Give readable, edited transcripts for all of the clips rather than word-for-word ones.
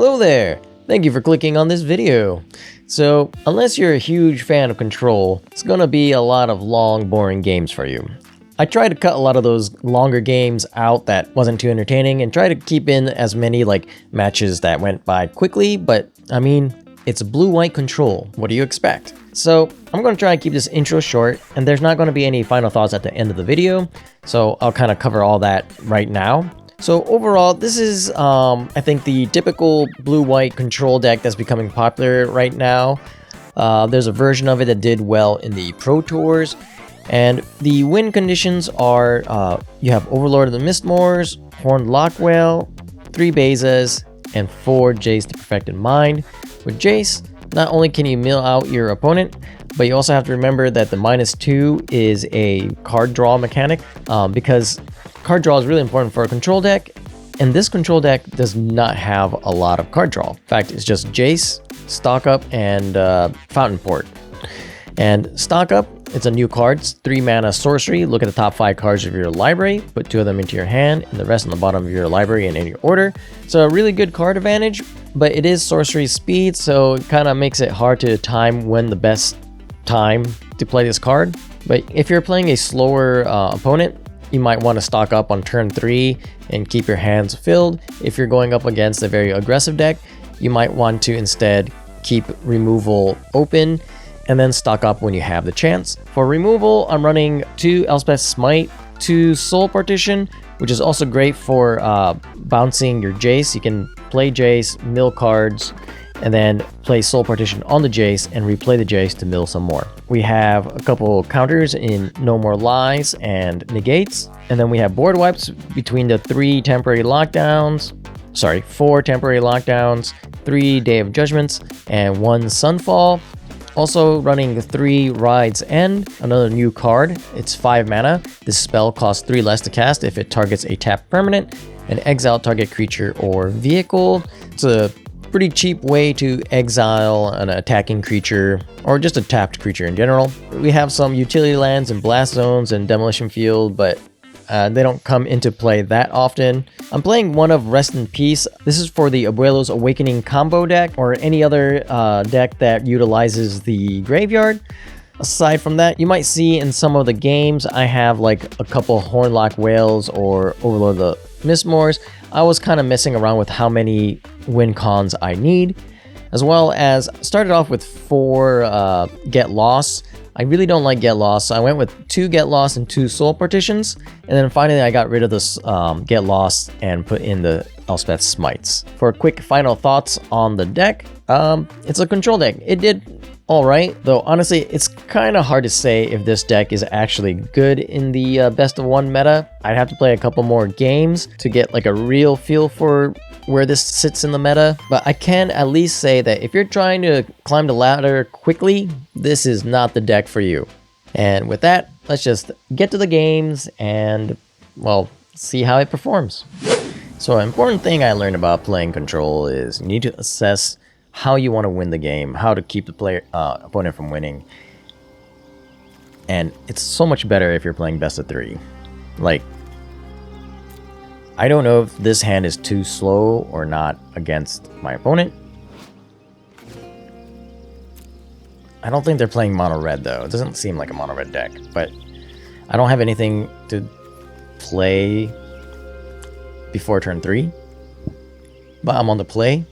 Hello there! Thank you for clicking on this video. So, unless you're a huge fan of Control, it's gonna be a lot of long, boring games for you. I tried to cut a lot of those longer games out that wasn't too entertaining and try to keep in as many matches that went by quickly, but I mean, it's blue-white Control. What do you expect? So, I'm gonna try to keep this intro short, and there's not gonna be any final thoughts at the end of the video, so I'll kind of cover all that right now. So overall, this is, I think, the typical blue-white Control deck that's becoming popular right now. There's a version of it that did well in the Pro Tours. And the win conditions are, you have Overlord of the Mistmoors, Horned Lockwhale, 3 Bezas, and 4 Jace the Perfected Mind. With Jace, not only can you mill out your opponent, but you also have to remember that the -2 is a card draw mechanic, because card draw is really important for a Control deck, and this Control deck does not have a lot of card draw. In fact, it's just Jace, Stock Up, and Fountain Port. And Stock Up, it's a new card, it's 3 mana sorcery. Look at the top 5 cards of your library, put 2 of them into your hand, and the rest on the bottom of your library in any order. So a really good card advantage, but it is sorcery speed, so it kind of makes it hard to time when the best time to play this card. But if you're playing a slower opponent, you might want to stock up on turn 3 and keep your hands filled. If you're going up against a very aggressive deck, you might want to instead keep removal open and then stock up when you have the chance. For removal, I'm running 2 Elspeth's Smite, 2 Soul Partition, which is also great for bouncing your Jace. You can play Jace, mill cards, and then play Soul Partition on the Jace and replay the Jace to mill some more. We have a couple counters in No More Lies and Negates, and then we have board wipes between the 4 temporary lockdowns, 3 Day of Judgments, and 1 Sunfall. Also running 3 Ride's End, another new card. It's 5 mana. This spell costs 3 less to cast if it targets a tapped permanent, and exile target creature or vehicle. It's a pretty cheap way to exile an attacking creature or just a tapped creature in general. We have some utility lands and blast zones and demolition field, but they don't come into play that often. I'm playing one of Rest in Peace. This is for the Abuelo's Awakening combo deck or any other deck that utilizes the graveyard. Aside from that, you might see in some of the games I have a couple Hornlock Whales or Overlord of the Mistmoors. I was kind of messing around with how many win cons I need, as well as started off with 4 Get Lost. I really don't like Get Lost, so I went with 2 Get Lost and 2 Soul Partitions, and then finally I got rid of this Get Lost and put in the Elspeth Smites. For quick final thoughts on the deck, it's a Control deck. It did alright, though honestly it's kind of hard to say if this deck is actually good in the best of 1 meta. I'd have to play a couple more games to get a real feel for where this sits in the meta, but I can at least say that if you're trying to climb the ladder quickly, this is not the deck for you. And with that, let's just get to the games and, well, see how it performs. So an important thing I learned about playing Control is you need to assess how you want to win the game, how to keep the opponent from winning. And it's so much better if you're playing best of 3. I don't know if this hand is too slow or not against my opponent. I don't think they're playing mono red though. It doesn't seem like a mono red deck, but I don't have anything to play before turn 3. But I'm on the play,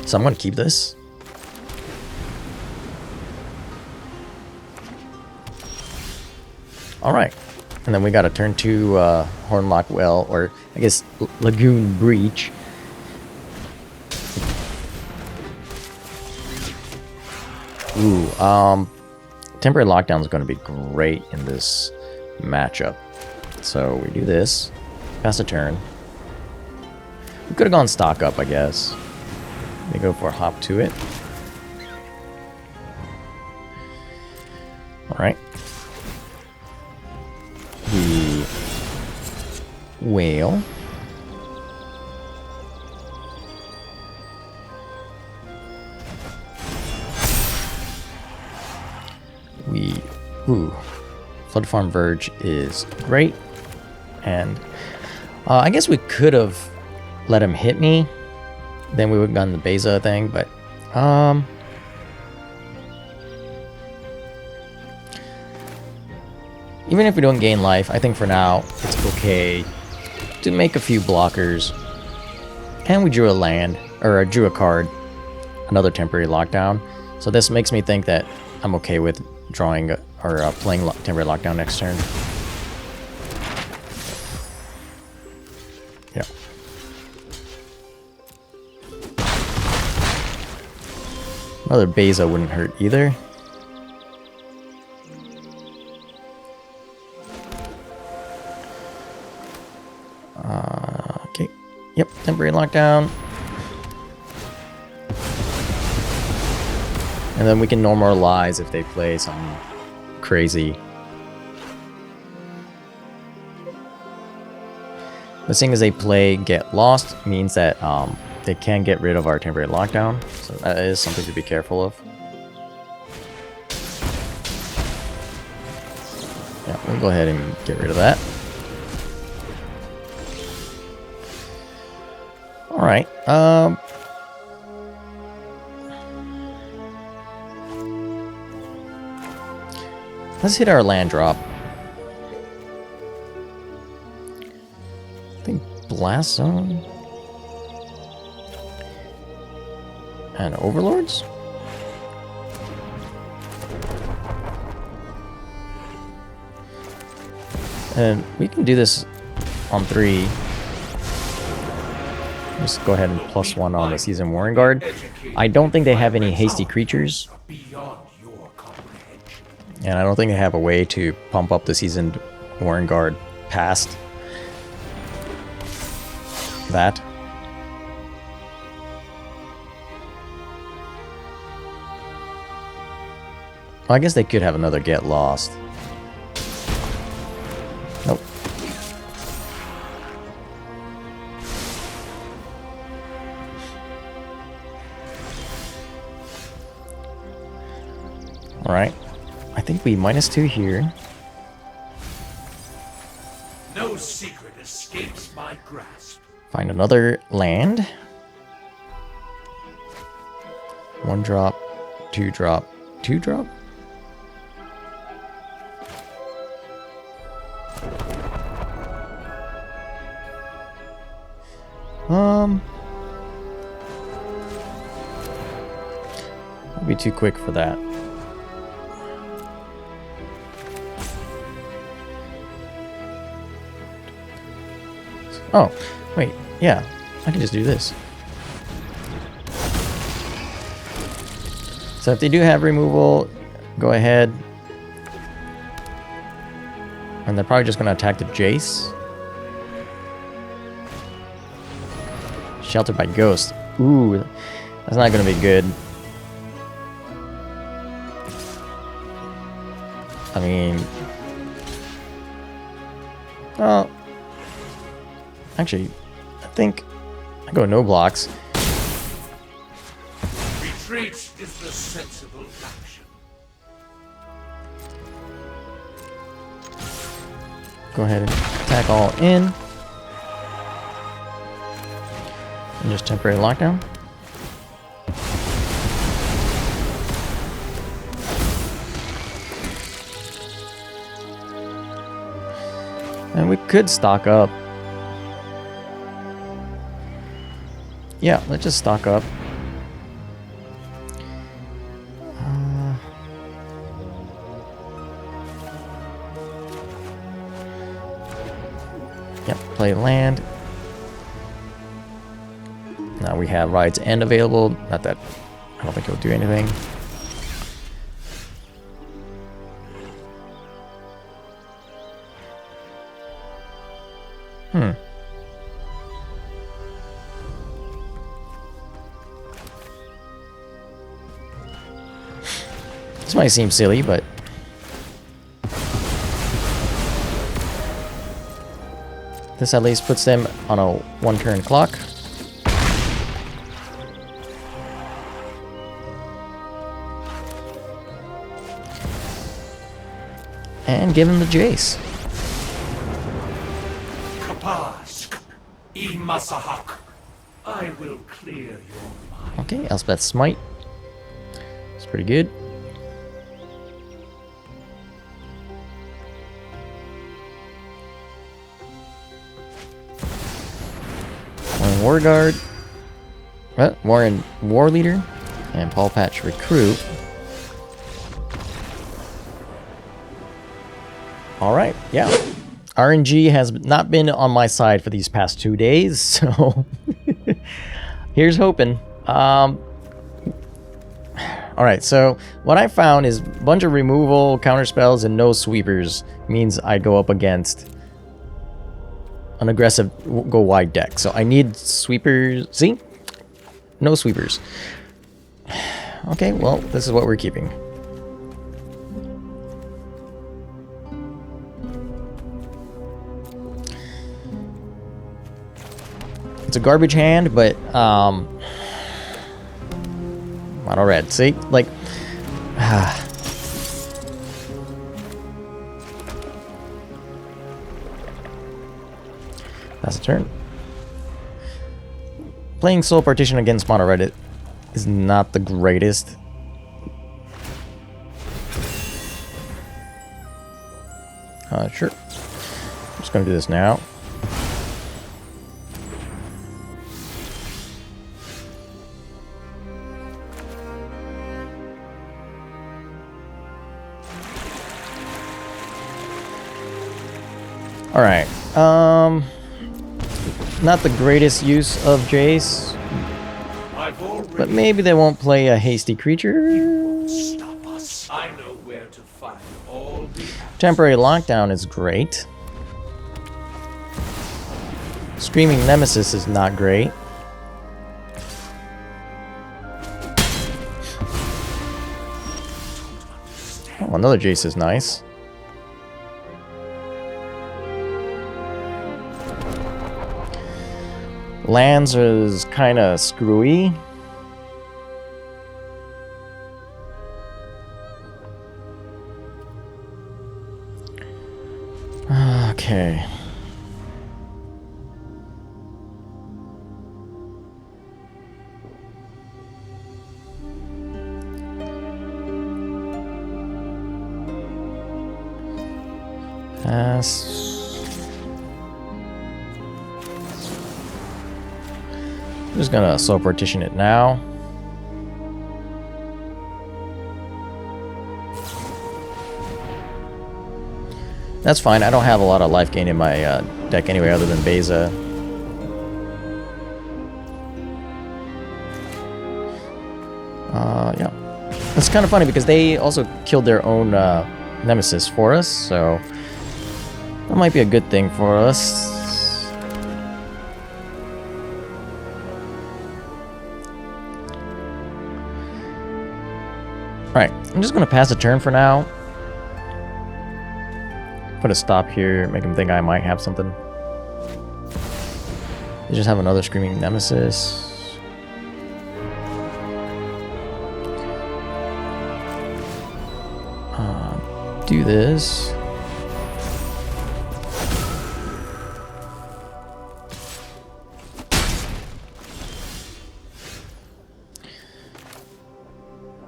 so I'm going to keep this. Alright. And then we got a turn 2 Hornlock Well, or I guess Lagoon Breach. Ooh, Temporary Lockdown is going to be great in this matchup. So we do this, pass a turn. We could have gone Stock Up, I guess. They go for a hop to it. Alright. The Whale. Flood Farm Verge is great. And I guess we could have let him hit me, then we would have gotten the Beza thing, but even if we don't gain life, I think for now it's okay to make a few blockers. And we drew a land, or drew a card, another temporary lockdown. So this makes me think that I'm okay with drawing or playing temporary lockdown next turn. Yeah. Another Beza wouldn't hurt either. Okay. Yep, temporary lockdown. And then we can normalize if they play something crazy. The thing is they play Get Lost means that they can get rid of our temporary lockdown. So that is something to be careful of. Yeah, we'll go ahead and get rid of that. Alright, let's hit our land drop. I think Blast Zone and Overlords? And we can do this on 3. Just go ahead and +1 on the Seasoned Warren Guard. I don't think they have any hasty creatures. And I don't think they have a way to pump up the Seasoned Warren Guard past that. Well, I guess they could have another Get Lost. Nope. Alright. I think we -2 here. No secret escapes my grasp. Find another land. 1 drop, 2 drop, 2 drop. I'll be too quick for that. Oh, wait, yeah, I can just do this. So if they do have removal, go ahead. And they're probably just going to attack the Jace. Sheltered by Ghost. Ooh, that's not going to be good. I mean... Oh... Actually, I think I go no blocks. Retreat is the sensible action. Go ahead and attack all in. And just temporary lockdown. And we could stock up. Yeah, let's just stock up. Yep, play land. Now we have Ride's End available. Not that I don't think he'll do anything. This might seem silly, but this at least puts them on a 1-turn clock. And give him the Jace. Kapask, Imasahak. I will clear your mind. Okay, Elspeth's Smite. It's pretty good. Warren War Guard. Warren War Leader. And Paul Patch Recruit. Alright, yeah. RNG has not been on my side for these past 2 days, so here's hoping. Alright, so what I found is a bunch of removal, counter spells, and no sweepers means I go up against an aggressive go wide deck. So I need sweepers. See? No sweepers. Okay, well, this is what we're keeping. It's a garbage hand, but mono red. See, like, that's a turn. Playing Soul Partition against mono red is not the greatest. Sure. I'm just gonna do this now. Alright, not the greatest use of Jace, but maybe they won't play a hasty creature. Stop us. I know where to find all the Temporary Lockdown is great. Screaming Nemesis is not great. Oh, another Jace is nice. Lands is kind of screwy. Okay. I'm just gonna Soul Partition it now. That's fine. I don't have a lot of life gain in my deck anyway, other than Beza. Yeah. It's kind of funny because they also killed their own Nemesis for us, so that might be a good thing for us. Alright, I'm just going to pass a turn for now. Put a stop here, make him think I might have something. They just have another Screaming Nemesis. Do this.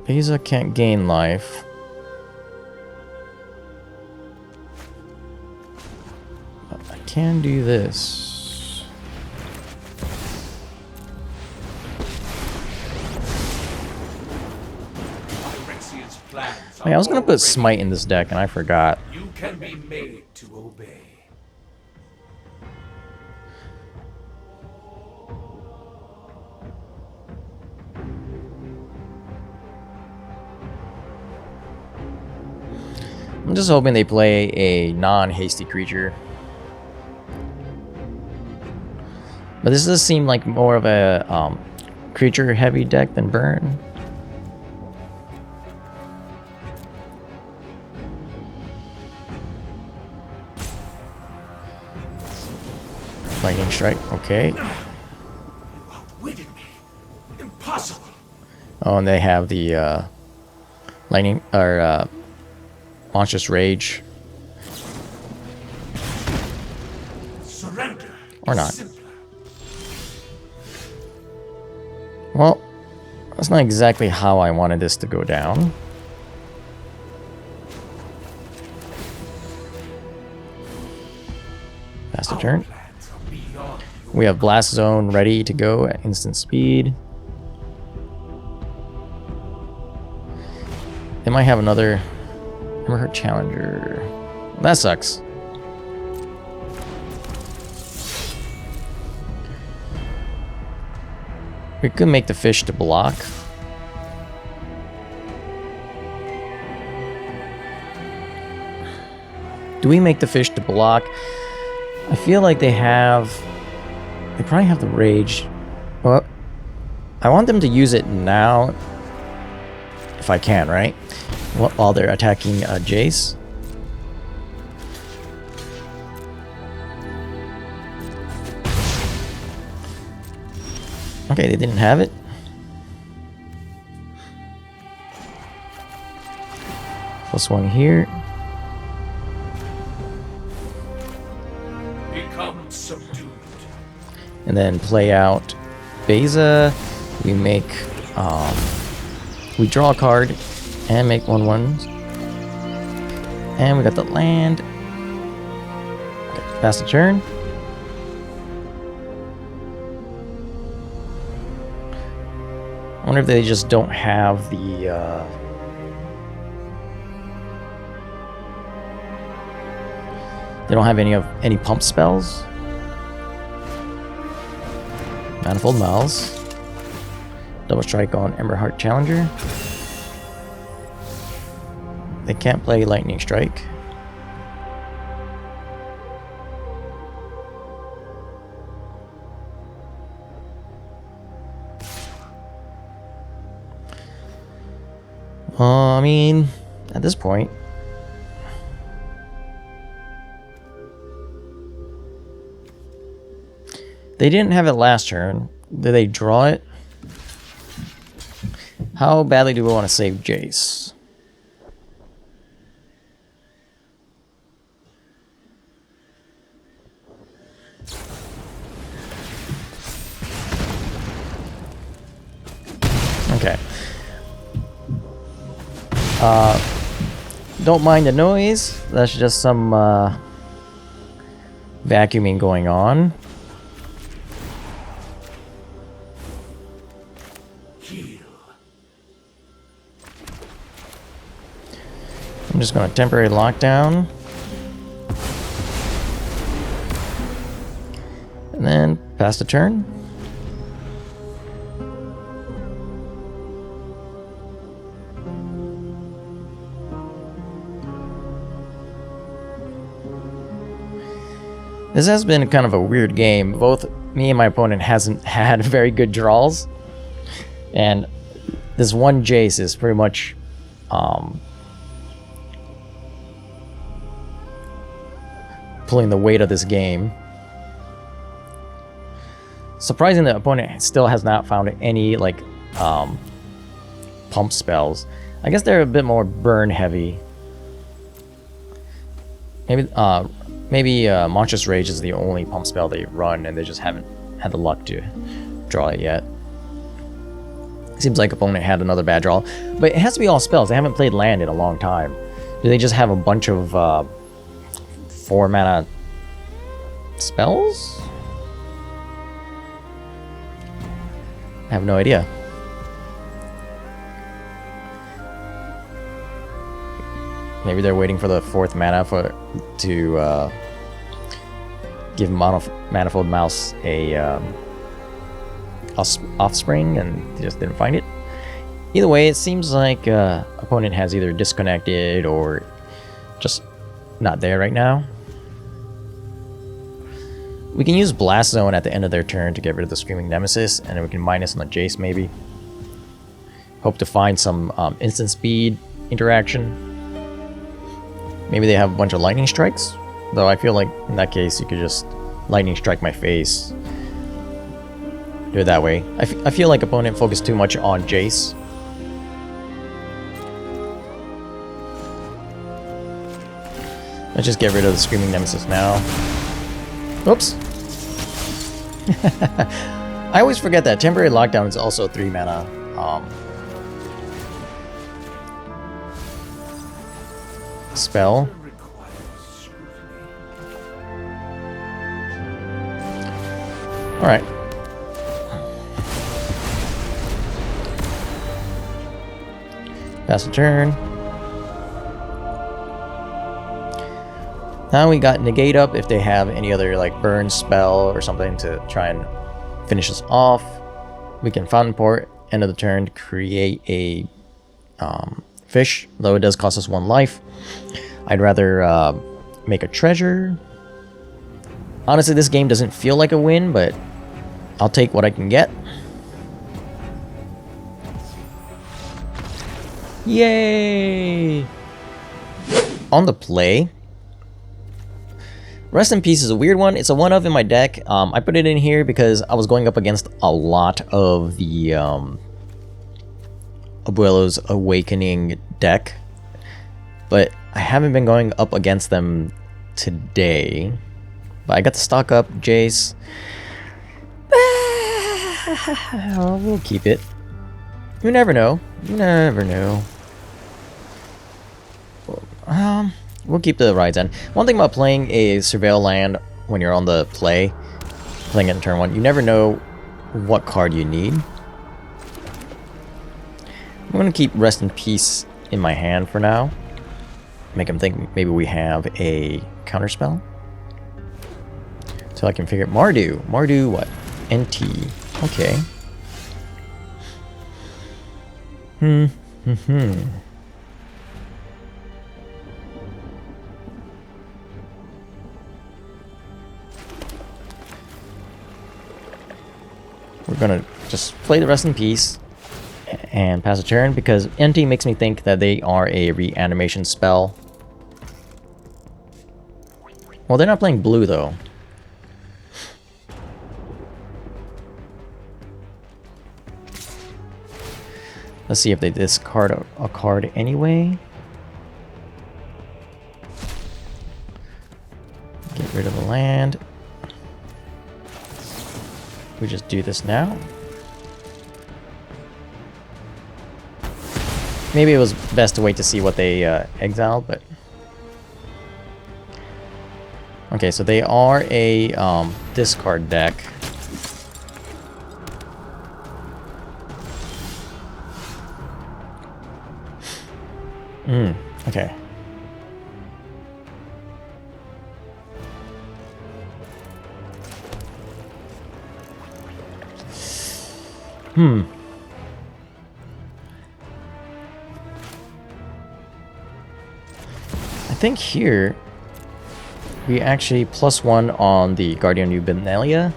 Beza can't gain life. But I can do this. Hey, I was gonna put Smite in this deck and I forgot. You can be made to obey. I'm just hoping they play a non-hasty creature. But this does seem like more of a creature-heavy deck than burn. Lightning Strike, okay. You outwitted me. Impossible. Oh, and they have the lightning or Monstrous Rage. Surrender. Or not. Simpler. Well, that's not exactly how I wanted this to go down. Pass the turn. We have Blast Zone ready to go at instant speed. They might have another Hammerheart Challenger. That sucks. We could make the fish to block. Do we make the fish to block? I feel like they probably have the rage. Well, I want them to use it now. If I can, right? While they're attacking Jace. Okay, they didn't have it. Plus one here. Become subdued. And then play out Beza. We make we draw a card and make 1/1s. And we got the land. Okay, pass the turn. I wonder if they just don't have the they don't have any pump spells. Manifold Mouse. Double strike on Emberheart Challenger. They can't play Lightning Strike. I mean, at this point, they didn't have it last turn. Did they draw it? How badly do we want to save Jace? Okay. Don't mind the noise. That's just some vacuuming going on. I'm just going to temporary lockdown. And then pass the turn. This has been kind of a weird game. Both me and my opponent hasn't had very good draws. And this one Jace is pretty much pulling the weight of this game. Surprising, the opponent still has not found any like pump spells. I guess they're a bit more burn heavy. Maybe Monstrous Rage is the only pump spell they run, and they just haven't had the luck to draw it yet. Seems like opponent had another bad draw, but it has to be all spells. They haven't played land in a long time. Do they just have a bunch of 4 mana spells? I have no idea. Maybe they're waiting for the 4th mana to give Manifold Mouse a offspring, and they just didn't find it. Either way, it seems like opponent has either disconnected or just not there right now. We can use Blast Zone at the end of their turn to get rid of the Screaming Nemesis, and then we can minus on the Jace maybe. Hope to find some instant speed interaction. Maybe they have a bunch of Lightning Strikes, though I feel like in that case you could just Lightning Strike my face. Do it that way. I feel like opponent focused too much on Jace. Let's just get rid of the Screaming Nemesis now. Oops. I always forget that temporary lockdown is also 3 mana. Spell. Alright. Pass the turn. Now we got negate up if they have any other like burn spell or something to try and finish us off. We can fountain port, end of the turn, create a fish, though it does cost us 1 life. I'd rather make a treasure. Honestly, this game doesn't feel like a win, but I'll take what I can get. Yay! On the play, Rest in Peace is a weird one. It's a one-of in my deck. I put it in here because I was going up against a lot of the Abuelo's Awakening deck, but I haven't been going up against them today. But I got to stock up Jace. We'll keep it. You never know. You never know. We'll keep the Ride's End. One thing about playing a Surveil land when you're on the play, playing it in turn 1, you never know what card you need. I'm going to keep Rest in Peace in my hand for now. Make him think maybe we have a counterspell. So I can figure Mardu. Mardu what? NT. Okay. We're gonna just play the Rest in Peace and pass a turn because NT makes me think that they are a reanimation spell. Well, they're not playing blue though. Let's see if they discard a card anyway. Get rid of the land. We just do this now. Maybe it was best to wait to see what they exiled, but... Okay, so they are a discard deck. Okay. I think here we actually +1 on the Guardian New Benelia.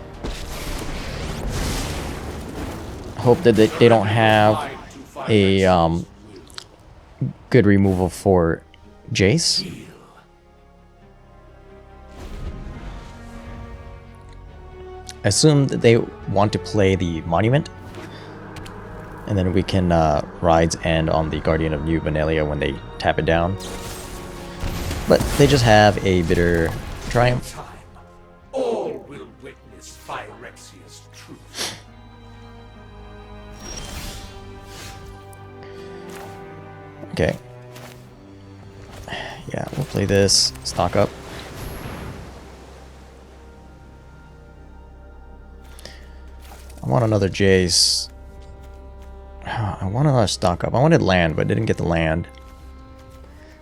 Hope that they don't have a good removal for Jace. I assume that they want to play the Monument. And then we can Ride's End on the Guardian of New Benelia when they tap it down. But they just have a Bitter Triumph. All will witness Phyrexia's truth. Okay. Yeah, we'll play this. Stock up. I want another Jace. I want another stock up. I wanted land, but didn't get the land.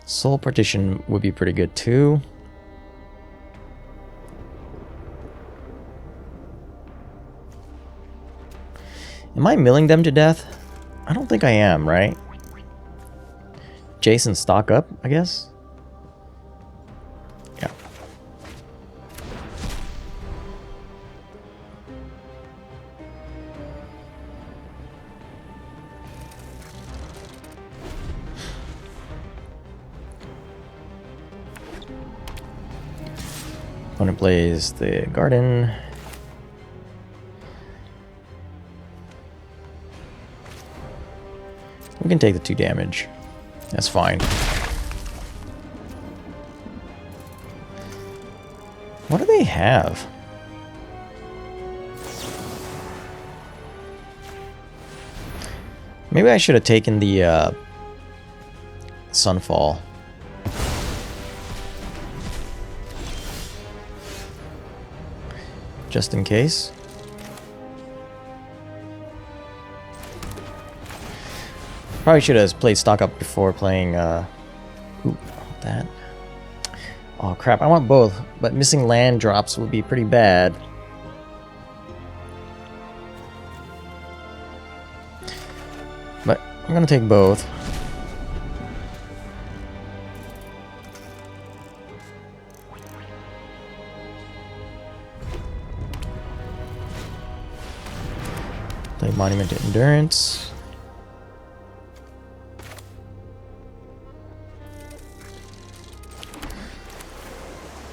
Soul Partition would be pretty good too. Am I milling them to death? I don't think I am, right? Jason stock up, I guess? Yeah. Opponent plays the garden. We can take the 2 damage. That's fine. What do they have? Maybe I should have taken the Sunfall. Just in case. Probably should have played stock up before playing, ooh, that. Oh crap, I want both, but missing land drops would be pretty bad. But I'm gonna take both. Play Monument to Endurance.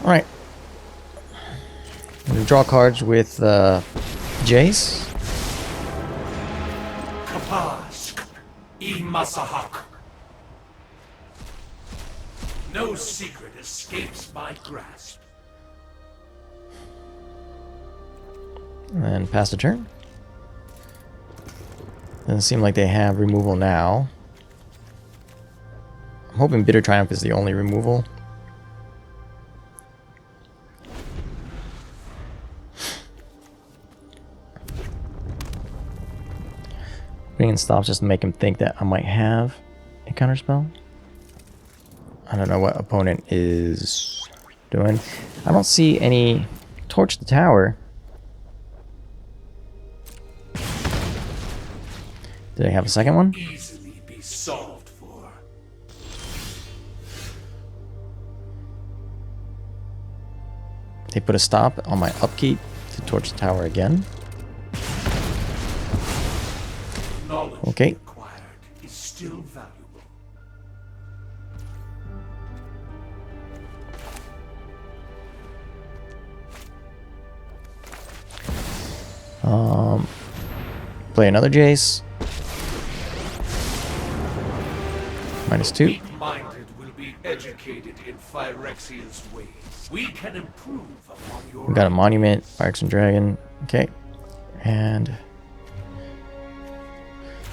Alright. I'm gonna draw cards with Jace. Kapask, Imasahak. No secret escapes my grasp. And pass the turn. Doesn't seem like they have removal now. I'm hoping Bitter Triumph is the only removal. Bringing stops just to make him think that I might have a counterspell. I don't know what opponent is doing. I don't see any Torch the Tower. Did I have a second one? Easily be solved for. They put a stop on my upkeep to Torch the Tower again. Knowledge Okay. acquired is still valuable. Play another Jace. -2. Weak-minded will be educated in Phyrexia's ways. We can improve upon your... We got a Monument, Phyrexian Dragon. Okay. And...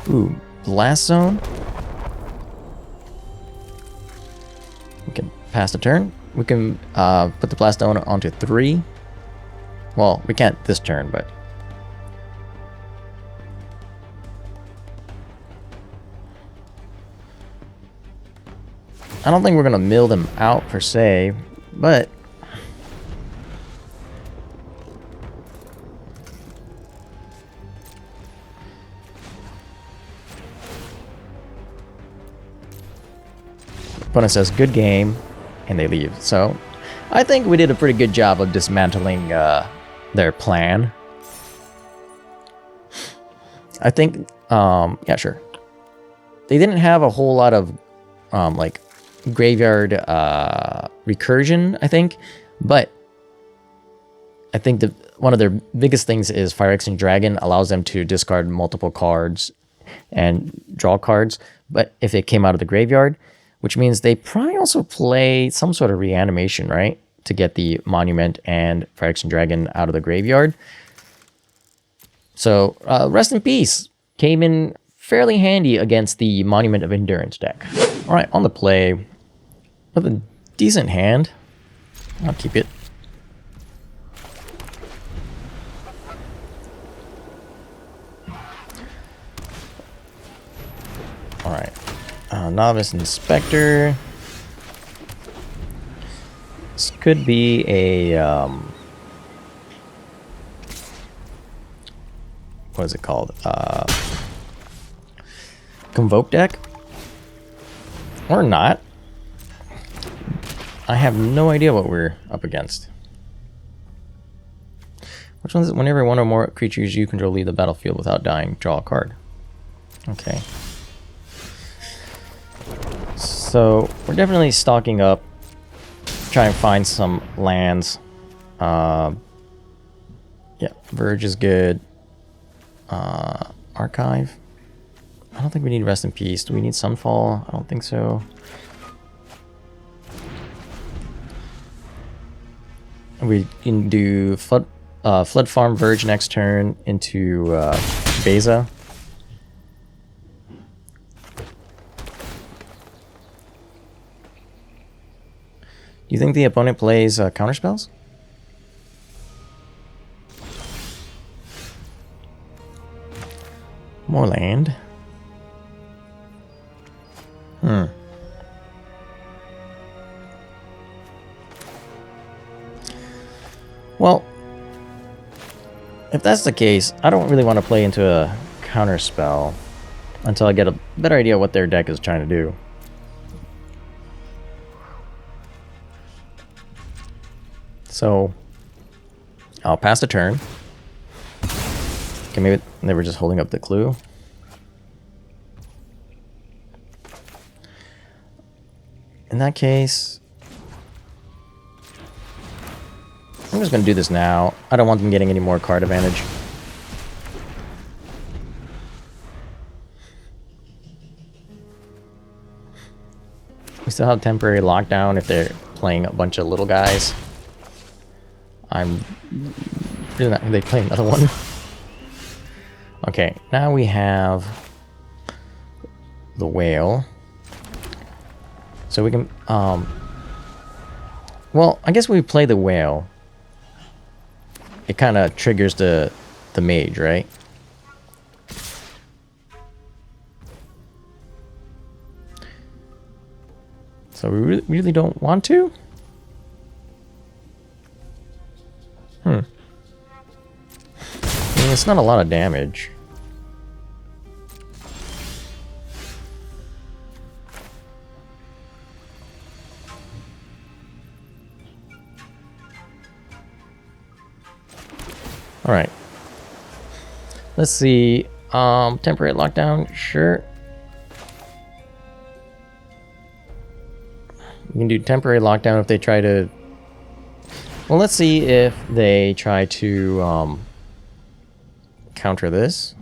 ooh, Blast Zone. We can pass the turn. We can put the Blast Zone onto 3. Well, we can't this turn, but... I don't think we're gonna mill them out per se, but opponent says good game, and they leave. So I think we did a pretty good job of dismantling their plan. I think, yeah, sure. They didn't have a whole lot of like graveyard recursion, I think, but I think that one of their biggest things is Phyrexian Dragon allows them to discard multiple cards and draw cards, but if they came out of the graveyard, which means they probably also play some sort of reanimation, right, to get the Monument and Phyrexian Dragon out of the graveyard. So rest in peace came in fairly handy against the Monument of Endurance deck. All right, on the play, with a decent hand. I'll keep it. All right, Novice Inspector. This could be a what is it called? Convoke deck, or not. I have no idea what we're up against. Which one is it? Whenever one or more creatures you control leave the battlefield without dying, draw a card. Okay. So we're definitely stocking up, try and find some lands. Yeah, Verge is good. Archive. I don't think we need Rest in Peace. Do we need Sunfall? I don't think so. We can do Flood Farm Verge next turn into Beza. you think the opponent plays counter spells? More land. Well, if that's the case, I don't really want to play into a counter spell until I get a better idea what their deck is trying to do. So, I'll pass the turn. Okay, maybe they were just holding up the clue. In that case, I'm just going to do this now. I don't want them getting any more card advantage. We still have temporary lockdown if they're playing a bunch of little guys. I'm really not. They play another one. Okay, now we have the whale. So we can, well, I guess we play the whale. It kind of triggers the mage, right? So we really don't want to? I mean, it's not a lot of damage. All right. Let's see. Temporary lockdown, sure. We can do temporary lockdown if they try to. Well, let's see if they try to counter this.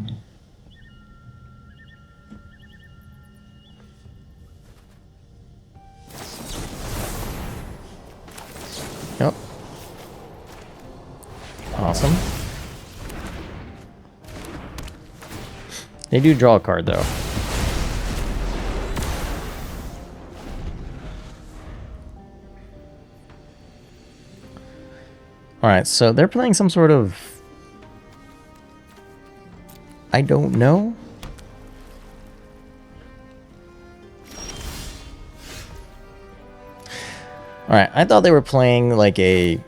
Yep. Awesome. They do draw a card, though. Alright, so they're playing some sort of... I don't know. Alright, I thought they were playing like a...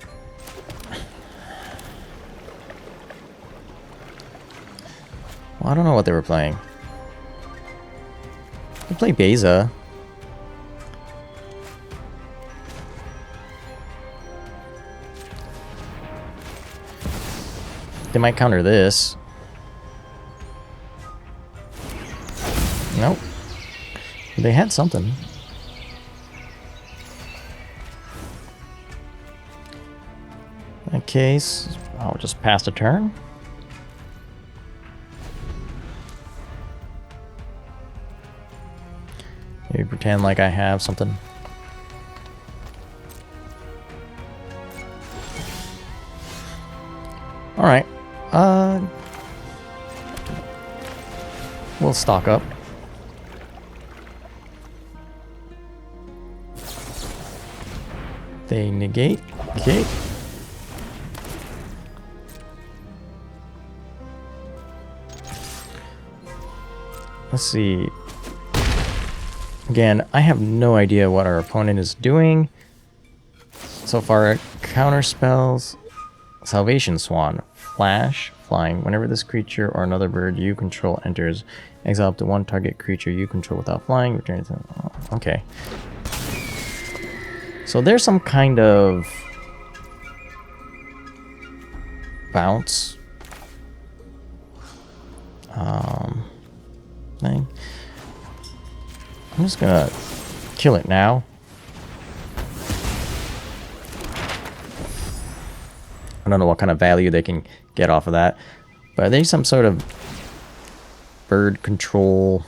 Well, I don't know what they were playing. They play Beza. They might counter this. Nope. They had something. In that case, I'll just pass the turn. Maybe pretend like I have something. Alright. We'll stock up. They negate. Okay. Let's see. Again, I have no idea what our opponent is doing. So far, counter spells, Salvation Swan, Flash, Flying. Whenever this creature or another bird you control enters, exile up to one target creature you control without flying. Return it to... Oh, okay. So there's some kind of bounce thing. I'm just gonna kill it now. I don't know what kind of value they can get off of that, but there's some sort of bird control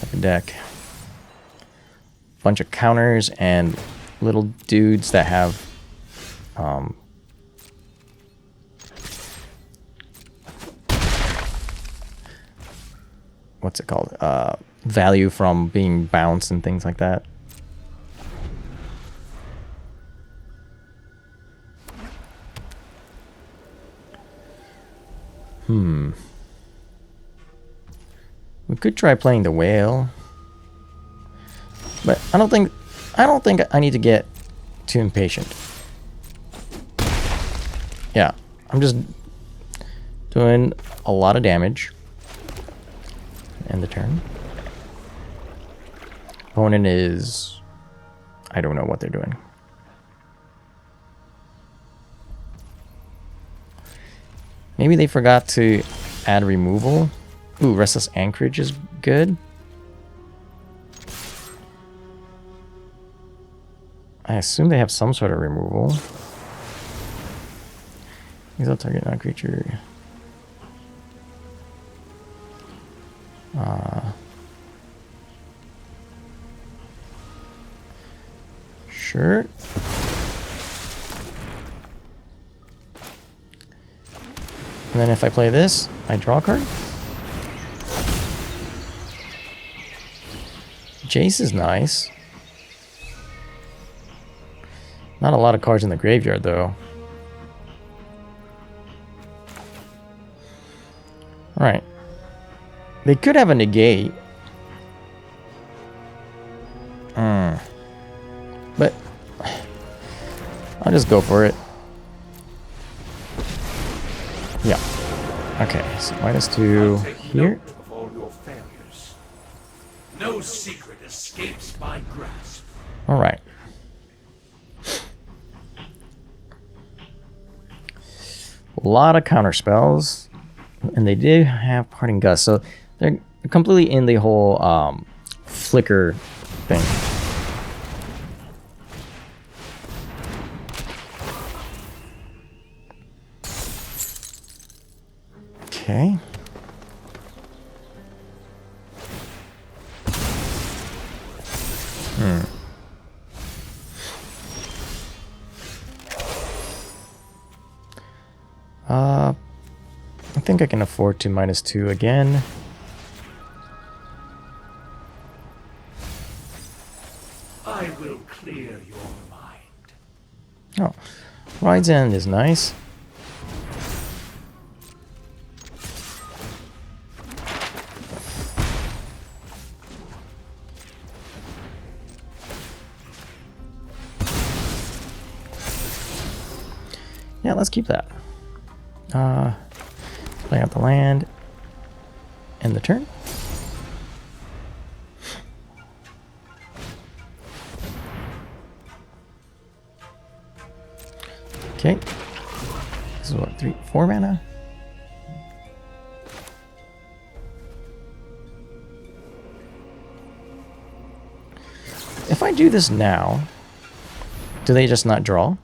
type of deck. Bunch of counters and little dudes that have what's it called? Value from being bounced and things like that. We could try playing the whale. But I don't think I need to get too impatient. Yeah, I'm just doing a lot of damage. End the turn. Opponent is... I don't know what they're doing. Maybe they forgot to add removal. Ooh, Restless Anchorage is good. I assume they have some sort of removal. Exile target non-creature. Sure. And then if I play this, I draw a card. Jace is nice. Not a lot of cards in the graveyard, though. Alright. They could have a negate. But I'll just go for it. Yeah. Okay, so -2 here. Of all your failures. No secret escapes my grasp. Alright. A lot of counter spells. And they did have Parting Gust, so they're completely in the whole flicker thing. Okay. I think I can afford to -2 again. I will clear your mind. Oh, Ride's End is nice. Yeah, let's keep that. Play out the land. End the turn. Okay. This is what, 4 mana? If I do this now, do they just not draw?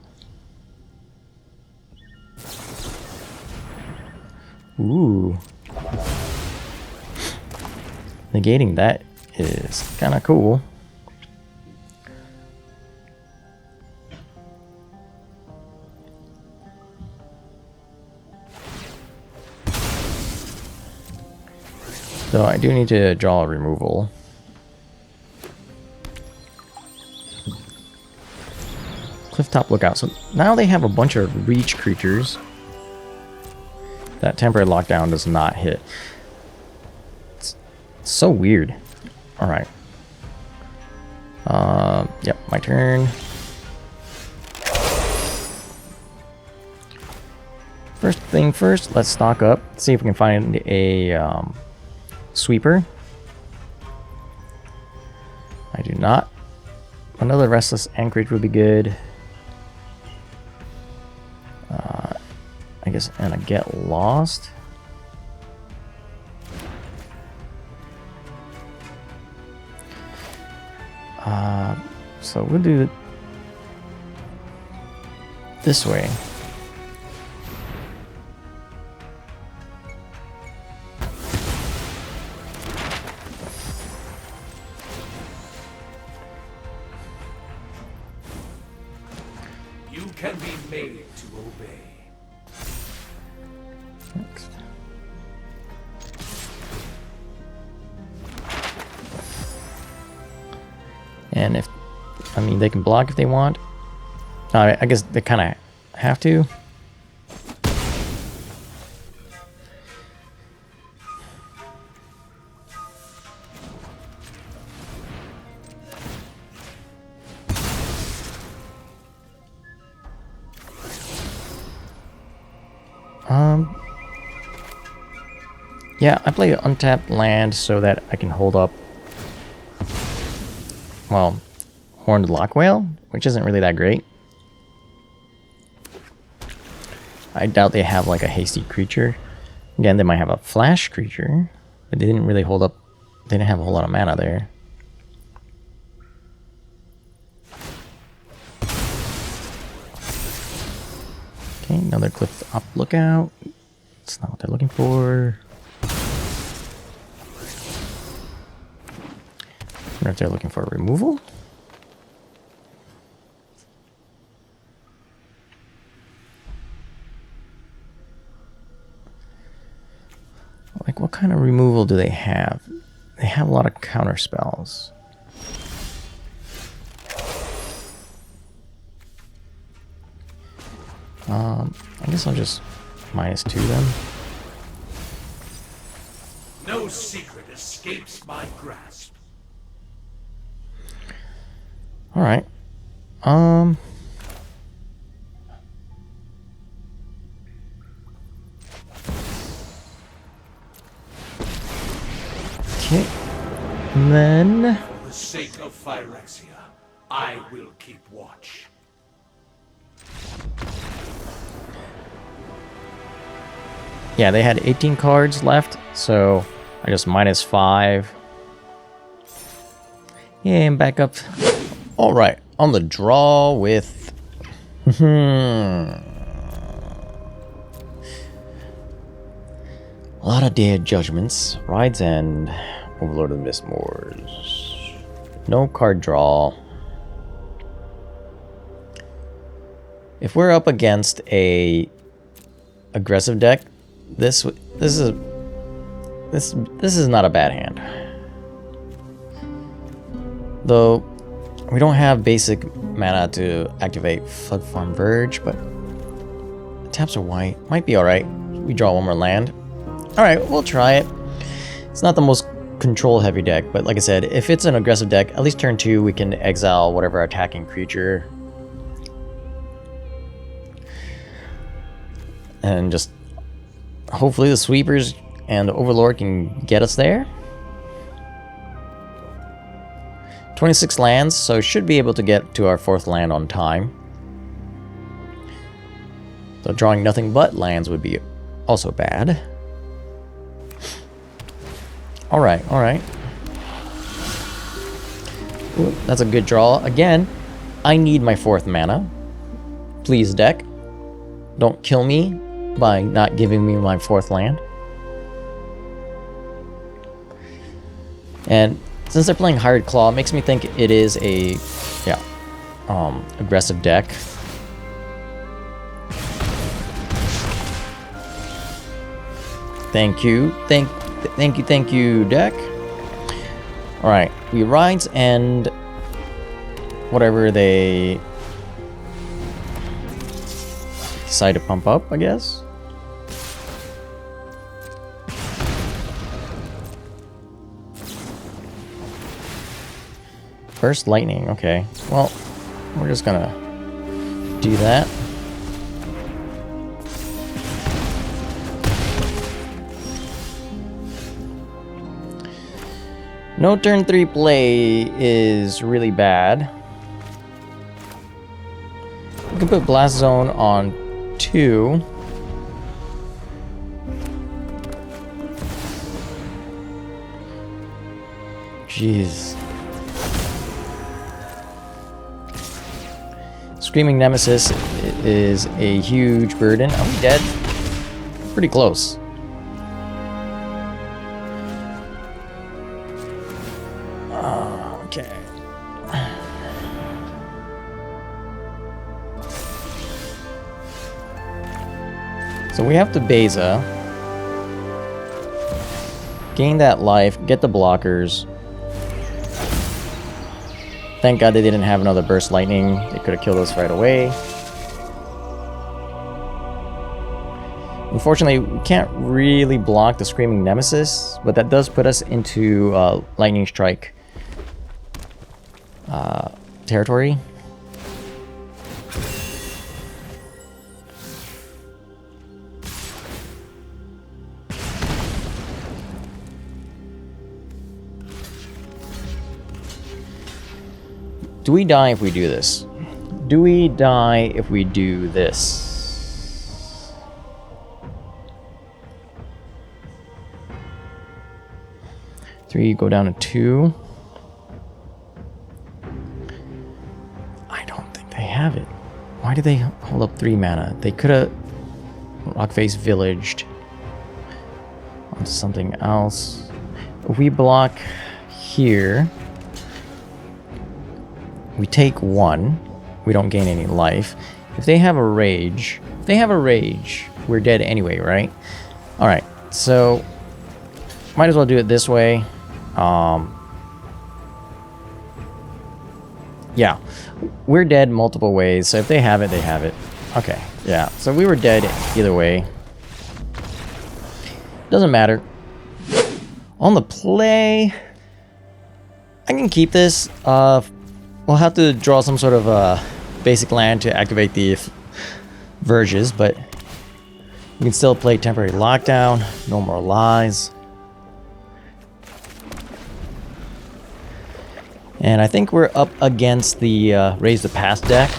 Ooh. Negating that is kind of cool. So I do need to draw a removal. Clifftop Lookout. So now they have a bunch of reach creatures. That temporary lockdown does not hit. It's so weird. Alright. Yep, my turn. First thing first, let's stock up. See if we can find a sweeper. I do not. Another Restless Anchorage would be good. I guess, and I Get Lost. So we'll do it this way. You can be made to obey. Next. And if, I mean, they can block if they want. I guess they kind of have to. Yeah, I play untapped land so that I can hold up, well, Horned Lock Whale, which isn't really that great. I doubt they have like a hasty creature. Again, they might have a flash creature, but they didn't really hold up. They didn't have a whole lot of mana there. Okay, another Cliff Up Lookout. That's not what they're looking for. I wonder if they're looking for a removal. Like, what kind of removal do they have? They have a lot of counter spells. I guess I'll just -2 them. No secret escapes my grasp. All right. Okay. And then For the sake of Phyrexia, I will keep watch. yeah, they had 18 cards left, so I just -5. Yeah, I'm back up. All right, on the draw with a lot of Dead Judgments, Ride's End, Overlord of the Mistmoors. No card draw. If we're up against a aggressive deck, this is not a bad hand. Though we don't have basic mana to activate Flood Farm Verge, but taps are white. Might be alright. We draw one more land. Alright, we'll try it. It's not the most control heavy deck, but like I said, if it's an aggressive deck, at least turn 2 we can exile whatever attacking creature. And just hopefully the sweepers and the Overlord can get us there. 26 lands, so should be able to get to our 4th land on time. So drawing nothing but lands would be also bad. Alright, alright. That's a good draw. Again, I need my 4th mana. Please, deck. Don't kill me by not giving me my 4th land. And since they're playing Hired Claw, it makes me think it is a aggressive deck. Thank you. Thank you, deck. Alright, we Rides and whatever they decide to pump up, I guess. Burst Lightning, okay. Well, we're just gonna do that. No turn 3 play is really bad. We can put Blast Zone on 2. Jeez. Screaming Nemesis is a huge burden. Are we dead? Pretty close. Okay. So we have to Beza. Gain that life, get the blockers. Thank God they didn't have another Burst Lightning. They could have killed us right away. Unfortunately, we can't really block the Screaming Nemesis, but that does put us into Lightning Strike territory. do we die if we do this? Do we die if we do this? Three, go down to 2. I don't think they have it. Why did they hold up 3 mana? They could have Rockface Villaged onto something else. If we block here, we take 1. We don't gain any life. If they have a rage, we're dead anyway, right? All right, so might as well do it this way. Yeah, we're dead multiple ways. So if they have it, they have it. Okay, yeah. So we were dead either way. Doesn't matter. On the play, I can keep this. We'll have to draw some sort of basic land to activate the Verges, but we can still play Temporary Lockdown, No More Lies. And I think we're up against the Raise the Past deck.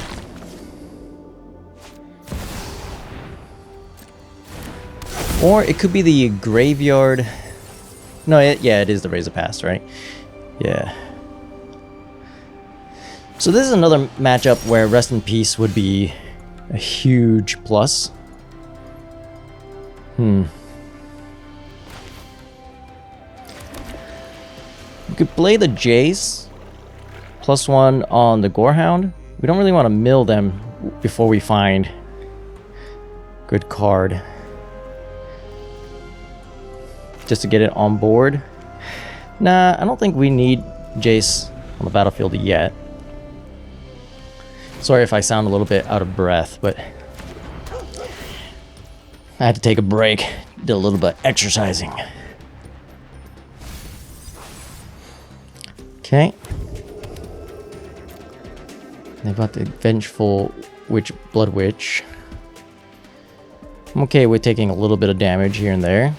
Or it could be the Graveyard. No, yeah, it is the Raise the Past, right? Yeah. So this is another matchup where Rest in Peace would be a huge plus. We could play the Jace. +1 on the Gorehound. We don't really want to mill them before we find good card. Just to get it on board. Nah, I don't think we need Jace on the battlefield yet. Sorry if I sound a little bit out of breath, but I had to take a break. Did a little bit of exercising. Okay. They've got the Vengeful Blood Witch. I'm okay with taking a little bit of damage here and there.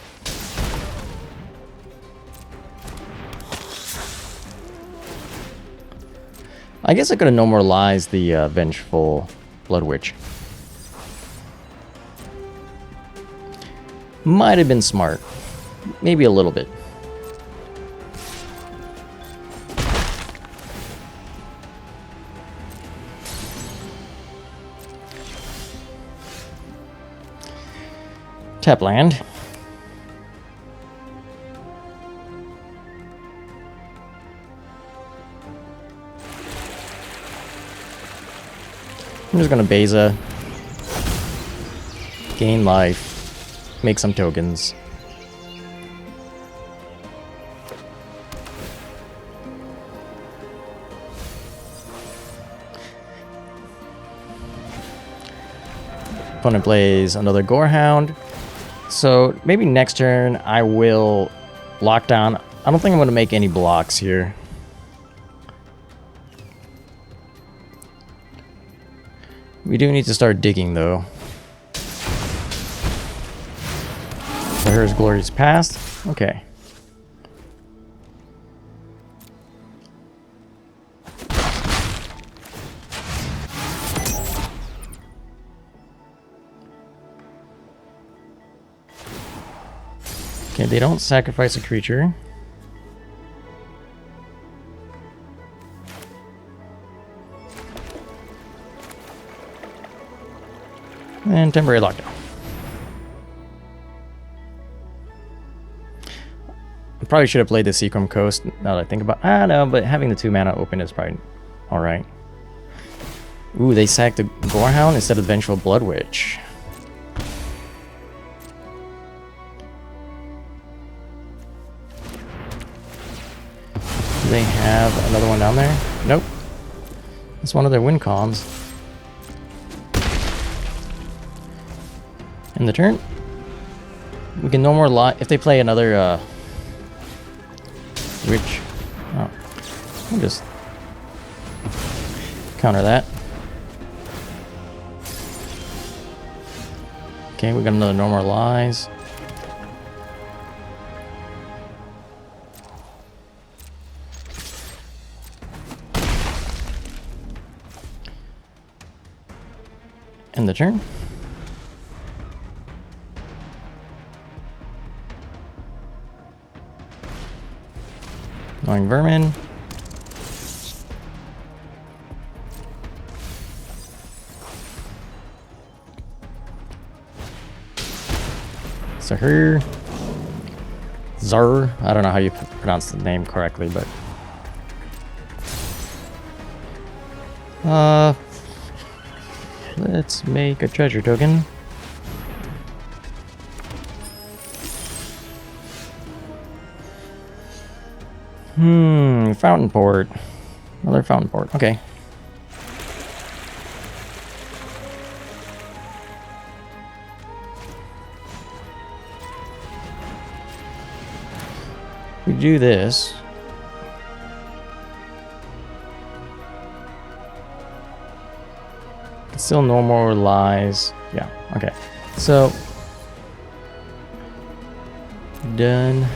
I guess I could have No More Lies the Vengeful Blood Witch. Might have been smart. Maybe a little bit. Tap land. I'm just gonna Beza, gain life, make some tokens. Opponent plays another Gorehound. So maybe next turn I will lock down. I don't think I'm gonna make any blocks here. We do need to start digging, though. So here's Glorious Past. Okay. Okay, they don't sacrifice a creature. And Temporary Lockdown. I probably should have played the Seachrome Coast now that I think about it. I know, but having the 2 mana open is probably alright. Ooh, they sacked the Gorehound instead of Vengeful Blood Witch. Do they have another one down there? Nope. It's one of their win cons. In the turn, we can No More Lies. If they play another Witch, oh, we'll just counter that. Okay, we got another No More Lies. End the turn. Annoying vermin. Zahir. Zur. I don't know how you pronounce the name correctly, but let's make a treasure token. Fountain port. Another fountain port. Okay. We do this. It's still normalize. Yeah, okay. So done.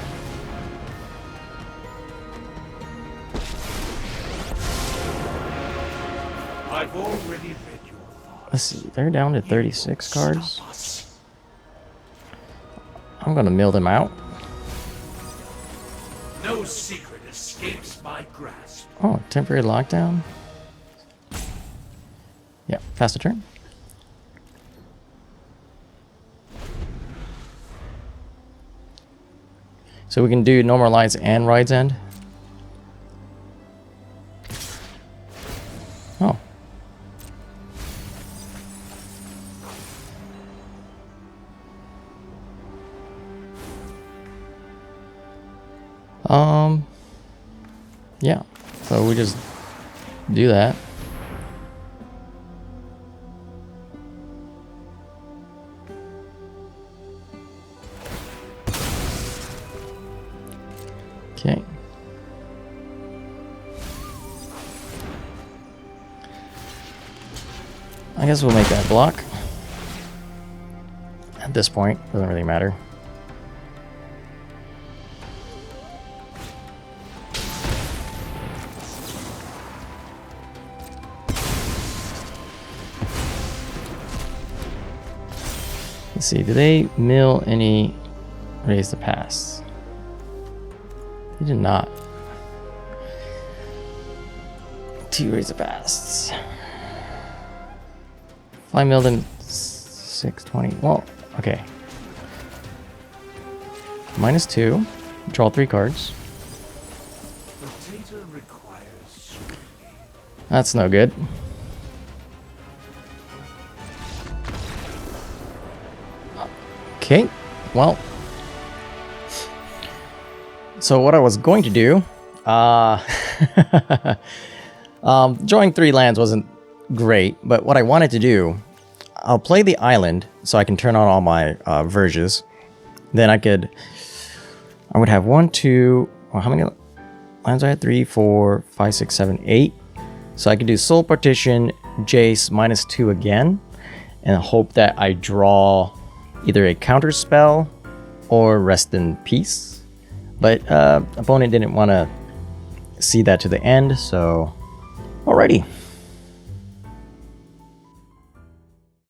I've already read your thoughts. Let's see, they're down to 36 cards. I'm gonna mill them out. No secret escapes my grasp. Oh, temporary lockdown. Yeah, pass the turn. So we can do normalize and ride's end. Oh. Yeah. So we just do that. Okay. I guess we'll make that block. At this point, doesn't really matter. Let's see, do they mill any raise the pass? They did not. 2 raise the pass. If I milled in 620, well, okay. -2, draw 3 cards. Potato requires. That's no good. Okay, well. So what I was going to do, drawing 3 lands wasn't great, but what I wanted to do, I'll play the island so I can turn on all my verges. Then I would have 1, 2, well, how many lands I had? 3, 4, 5, 6, 7, 8. So I could do Soul Partition, Jace, -2 again, and hope that I draw either a counter spell or Rest in Peace. But opponent didn't want to see that to the end, so alrighty.